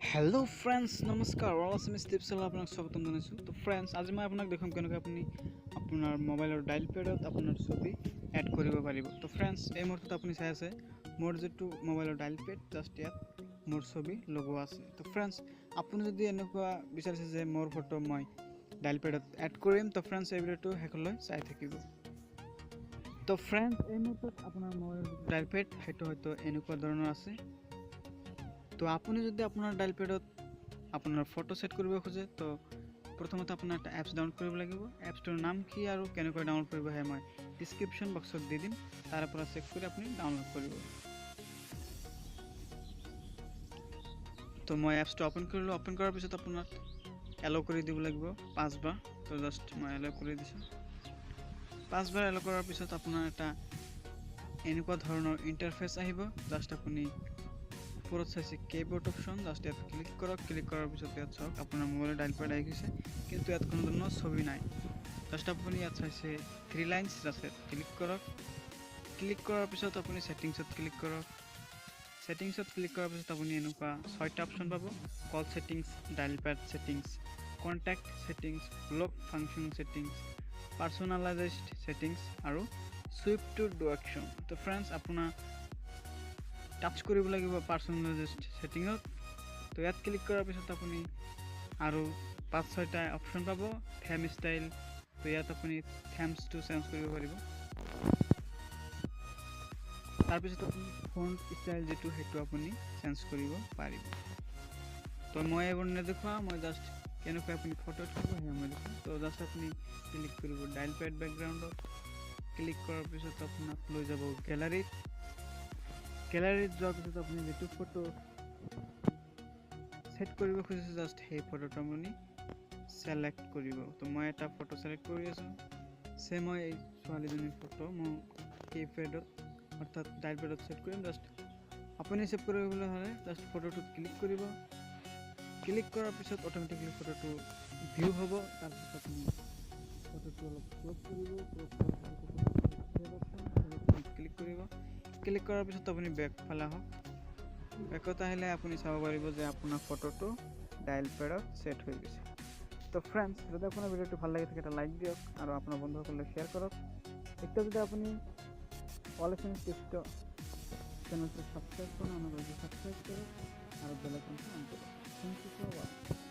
Hello' friends নমস্কাৰ all টিপছলৈ আপোনাক স্বাগতম জনাইছোঁ। তো ফ্ৰেণ্ডছ আজি মই আপোনাক দেখুৱাম কেনেকৈ আপুনি আপোনাৰ মোবাইলৰ ডাইল পেডত আপোনাৰ ছবি এড কৰিব পাৰিব। তো ফ্ৰেণ্ডছ এই মুহূৰ্তত আপুনি চাই আছে মোৰ যিটো মোবাইলৰ ডাইল পেড জাষ্ট ইয়াত মোৰ ছবি লগোৱা আছে। তো ফ্ৰেণ্ডছ আপুনি যদি এনেকুৱা বিচাৰিছে যে মোৰ ফটো মই ডাইল পেডত এড কৰিম তো ফ্ৰেণ্ডছ এই ভিডিঅ'টো শেষলৈ চাই থাকিব। তো ফ্ৰেণ্ডছ এই মুহূৰ্তত আপোনাৰ মোবাইলৰ ডাইল পেড সেইটো হয়তো এনেকুৱা ধৰণৰ আছে। তো আপুনি যদি আপোনাৰ ডাইল পেডত আপোনাৰ ফটো সেট কৰিব খোজে তো প্ৰথমতে আপোনাৰ এটা এপছ ডাউনলোড কৰিব লাগিব। এপছটোৰ নাম কি আৰু কেনেকৈ ডাউনলোড কৰিব হে মই ডিসক্ৰিপশন বক্সত দি দিম, তাৰ পৰা চেক কৰি আপুনি ডাউনলোড কৰিব। তো মই এপছটো ওপেন কৰিলোঁ। ওপেন কৰাৰ পিছত আপোনাক এলাউ কৰি দিব লাগিব 5 বাৰ। তো জাষ্ট মই এলাউ কৰি দিছোঁ। 5 বাৰ এলাউ কৰাৰ পিছত আপোনাৰ এটা এনেকুৱা ধৰণৰ ইণ্টাৰফেচ আহিব। জাষ্ট আপুনি ওপৰত চাইছে কিবোৰ্ড অপশন, জাষ্ট ইয়াত ক্লিক কৰক। ক্লিক কৰাৰ পিছত ইয়াত চাওক আপোনাৰ মোবাইলৰ ডাইল পেড আহি গৈছে, কিন্তু ইয়াত কোনো ধৰণৰ ছবি নাই। জাষ্ট আপুনি ইয়াত চাইছে 3 লাইনছ আছে, ক্লিক কৰক। ক্লিক কৰাৰ পিছত আপুনি সেটিংছত ক্লিক কৰক। সেটিংছত ক্লিক কৰাৰ পিছত আপুনি এনেকুৱা 6টা অপশন পাব। কল সেটিংছ, ডাইল পেড সেটিংছ, কন্টেক্ট সেটিংছ, লক ফাংচন সেটিংছ, পাৰ্সোনালাইজড সেটিংছ আৰু সুইপ টু ডু একশন। তো ফ্ৰেণ্ডছ আপোনাৰ টাচ কৰিব লাগিব পাৰ্সোনালাইজড সেটিংত। তো ইয়াত ক্লিক কৰাৰ পিছত আপুনি আৰু 5-6টা অপশন পাব। থেম ষ্টাইল, তো ইয়াত আপুনি থেমছটো চেঞ্জ কৰিব পাৰিব। তাৰপিছত আপুনি ফন্ট ষ্টাইল যিটো সেইটো আপুনি চেঞ্জ কৰিব পাৰিব। তো মই এইবোৰ নেদেখুৱাওঁ, মই জাষ্ট কেনেকৈ আপুনি ফটো উঠিব সেয়া মই দেখুৱাম। তো জাষ্ট আপুনি ক্লিক কৰিব ডাইল পেড বেকগ্ৰাউণ্ডত। ক্লিক কৰাৰ পিছত আপোনাক লৈ যাব গেলাৰীত। গেলাৰীত যোৱাৰ পিছত আপুনি যিটো ফটো সেট কৰিব খুজিছে জাষ্ট সেই ফটোটো আপুনি সেলেক্ট কৰিব। তো মই এটা ফটো সেলেক্ট কৰি আছোঁ। মই এই ছোৱালীজনীৰ ফটো মই এই পেডত অৰ্থাৎ ডাইল পেডত সেট কৰিম। জাষ্ট আপুনি সেভ কৰিবলৈ হ'লে জাষ্ট ফটোটোত ক্লিক কৰিব। ক্লিক কৰাৰ পিছত অটোমেটিকলি ফটোটো ভিউ হ'ব। তাৰপিছত আপুনি ফটোটো অলপ ক্ৰপ কৰিব। ক্লিক কৰিব। ক্লিক কৰাৰ পিছত আপুনি বেক ফালে আহক। বেকত আহিলে আপুনি চাব পাৰিব যে আপোনাৰ ফটোটো ডাইল পেডত সেট হৈ গৈছে। তো ফ্ৰেণ্ডছ যদি আপোনাৰ ভিডিঅ'টো ভাল লাগি থাকে এটা লাইক দিয়ক আৰু আপোনাৰ বন্ধুসকললৈ শ্বেয়াৰ কৰক। এতিয়া যদি আপুনি অল টিপছ চেনেলটো সাবস্ক্ৰাইব কৰা নকৰে সাবস্ক্ৰাইব কৰক আৰু বেল আইকনটো অন কৰক। থেংক ইউ ফৰ ৱাচিং।